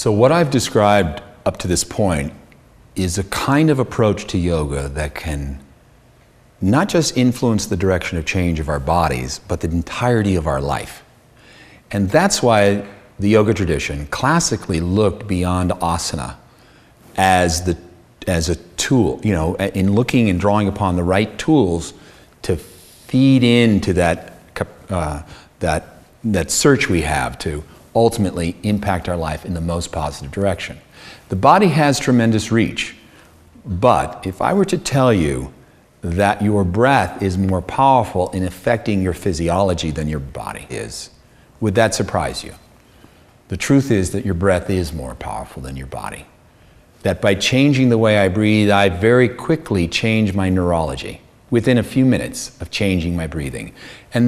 So what I've described up to this point is a kind of approach to yoga that can not just influence the direction of change of our bodies, but the entirety of our life. And that's why the yoga tradition classically looked beyond asana as a tool, in looking and drawing upon the right tools to feed into that search we have to ultimately impact our life in the most positive direction. The body has tremendous reach, but if I were to tell you that your breath is more powerful in affecting your physiology than your body is, would that surprise you? The truth is that your breath is more powerful than your body. That by changing the way I breathe, I very quickly change my neurology within a few minutes of changing my breathing and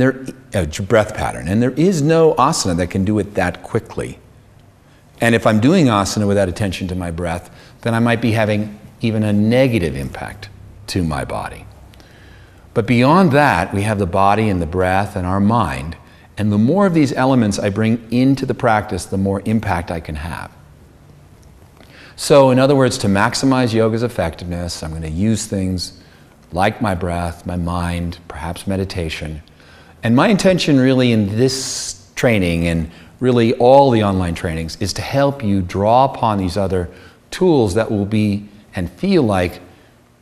breath pattern. And there is no asana that can do it that quickly. And if I'm doing asana without attention to my breath, then I might be having even a negative impact to my body. But beyond that, we have the body and the breath and our mind. And the more of these elements I bring into the practice, the more impact I can have. So in other words, to maximize yoga's effectiveness, I'm going to use things like my breath, my mind, perhaps meditation. And my intention really in this training and really all the online trainings is to help you draw upon these other tools that will be and feel like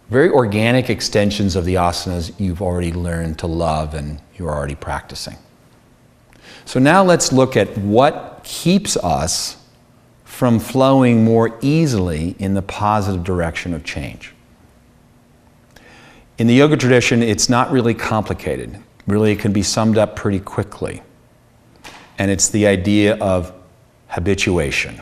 very organic extensions of the asanas you've already learned to love and you're already practicing. So now let's look at what keeps us from flowing more easily in the positive direction of change. In the yoga tradition, it's not really complicated. Really, it can be summed up pretty quickly. And it's the idea of habituation.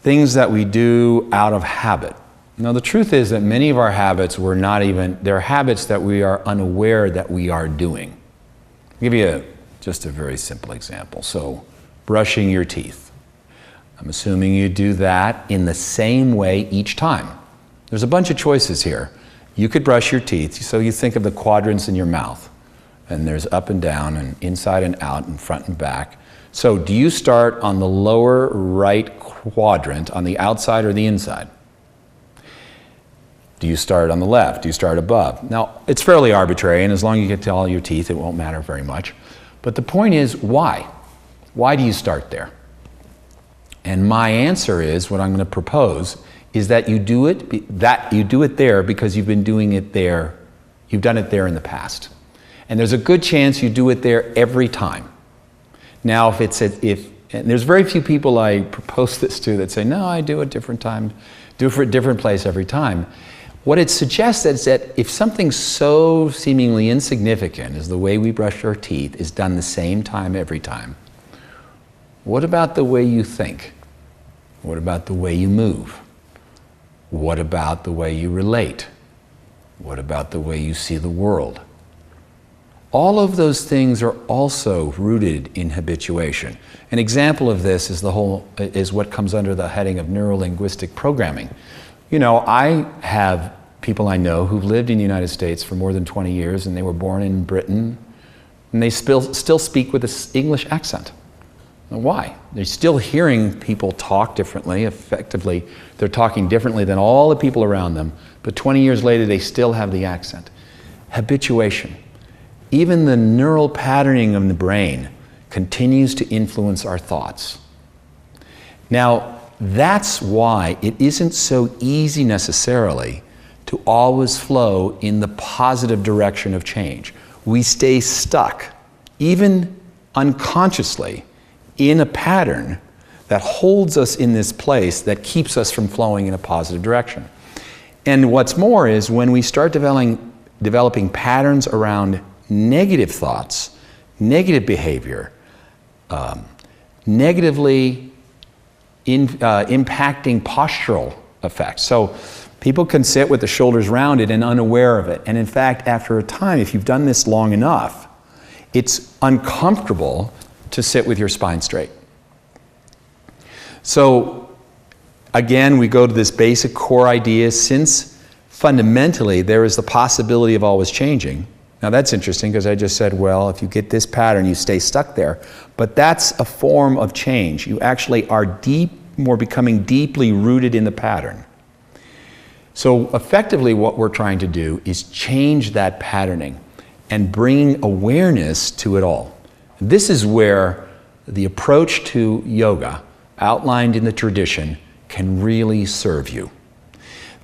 Things that we do out of habit. Now, the truth is that many of our habits they're habits that we are unaware that we are doing. I'll give you just a very simple example. So, brushing your teeth. I'm assuming you do that in the same way each time. There's a bunch of choices here. You could brush your teeth, so you think of the quadrants in your mouth. And there's up and down and inside and out and front and back. So do you start on the lower right quadrant, on the outside or the inside? Do you start on the left? Do you start above? Now, it's fairly arbitrary, and as long as you get to all your teeth, it won't matter very much. But the point is, why? Why do you start there? And my answer is, what I'm going to propose, is that you do it there because you've been doing it there, you've done it there in the past. And there's a good chance you do it there every time. Now, and there's very few people I propose this to that say, no, I do it different time, do it for a different place every time. What it suggests is that if something so seemingly insignificant as the way we brush our teeth is done the same time every time, what about the way you think? What about the way you move? What about the way you relate? What about the way you see the world? All of those things are also rooted in habituation. An example of this is what comes under the heading of neuro-linguistic programming. I have people I know who've lived in the United States for more than 20 years, and they were born in Britain, and they still speak with an English accent. Now, why? They're still hearing people talk differently. Effectively, they're talking differently than all the people around them, but 20 years later, they still have the accent. Habituation. Even the neural patterning of the brain continues to influence our thoughts. Now, that's why it isn't so easy necessarily to always flow in the positive direction of change. We stay stuck, even unconsciously, in a pattern that holds us in this place that keeps us from flowing in a positive direction. And what's more is when we start developing patterns around negative thoughts, negative behavior, negatively impacting postural effects. So people can sit with the shoulders rounded and unaware of it. And in fact, after a time, if you've done this long enough, it's uncomfortable to sit with your spine straight. So again, we go to this basic core idea, since fundamentally there is the possibility of always changing. Now that's interesting because I just said, well, if you get this pattern, you stay stuck there. But that's a form of change. You actually are more becoming deeply rooted in the pattern. So effectively what we're trying to do is change that patterning and bring awareness to it all. This is where the approach to yoga outlined in the tradition can really serve you.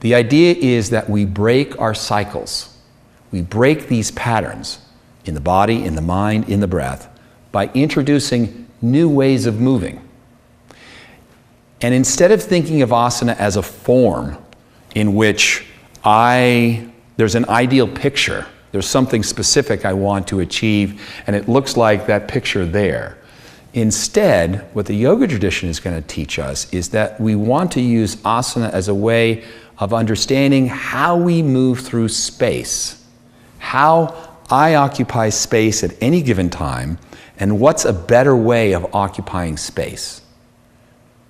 The idea is that we break our cycles. We break these patterns in the body, in the mind, in the breath by introducing new ways of moving. And instead of thinking of asana as a form in which there's an ideal picture, there's something specific I want to achieve, and it looks like that picture there. Instead, what the yoga tradition is going to teach us is that we want to use asana as a way of understanding how we move through space, how I occupy space at any given time, and what's a better way of occupying space.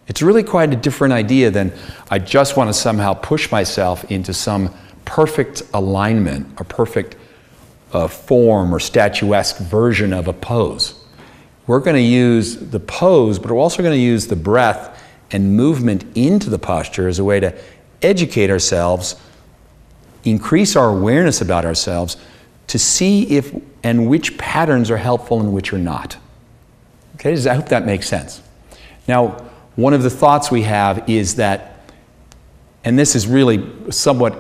It's really quite a different idea than I just want to somehow push myself into some perfect alignment, or perfect form or statuesque version of a pose. We're going to use the pose, but we're also going to use the breath and movement into the posture as a way to educate ourselves, increase our awareness about ourselves, to see if and which patterns are helpful and which are not. Okay, I hope that makes sense. Now, one of the thoughts we have is that, and this is really somewhat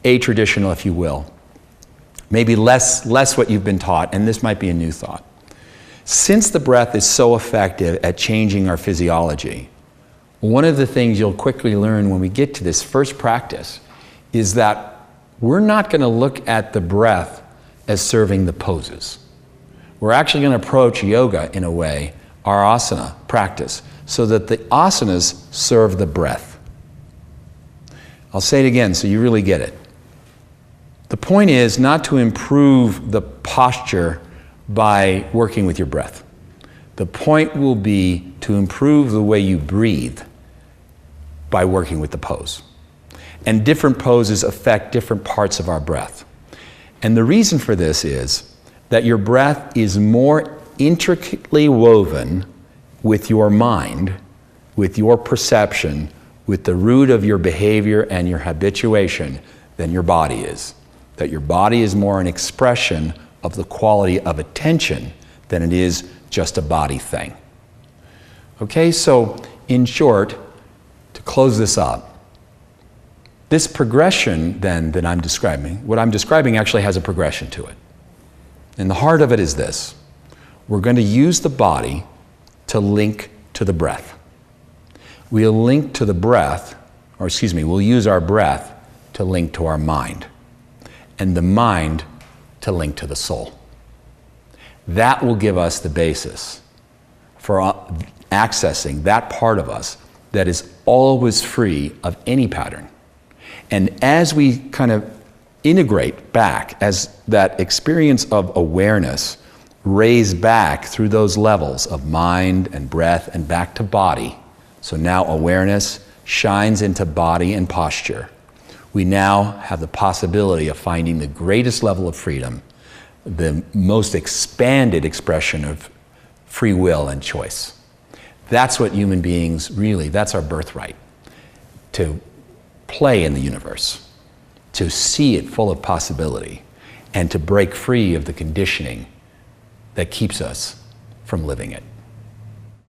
a-traditional, if you will, maybe less what you've been taught, and this might be a new thought. Since the breath is so effective at changing our physiology, one of the things you'll quickly learn when we get to this first practice is that we're not going to look at the breath as serving the poses. We're actually going to approach yoga in a way, our asana practice, so that the asanas serve the breath. I'll say it again so you really get it. The point is not to improve the posture by working with your breath. The point will be to improve the way you breathe by working with the pose. And different poses affect different parts of our breath. And the reason for this is that your breath is more intricately woven with your mind, with your perception, with the root of your behavior and your habituation than your body is. That your body is more an expression of the quality of attention than it is just a body thing. Okay, so in short, to close this up, this progression then that I'm describing, what I'm describing actually has a progression to it. And the heart of it is this: we're going to use the body to link to the breath. We'll link to the breath, we'll use our breath to link to our mind, and the mind to link to the soul. That will give us the basis for accessing that part of us that is always free of any pattern. And as we kind of integrate back, as that experience of awareness raise back through those levels of mind and breath and back to body, so now awareness shines into body and posture, we now have the possibility of finding the greatest level of freedom, the most expanded expression of free will and choice. That's what human beings really, that's our birthright, to play in the universe, to see it full of possibility, and to break free of the conditioning that keeps us from living it.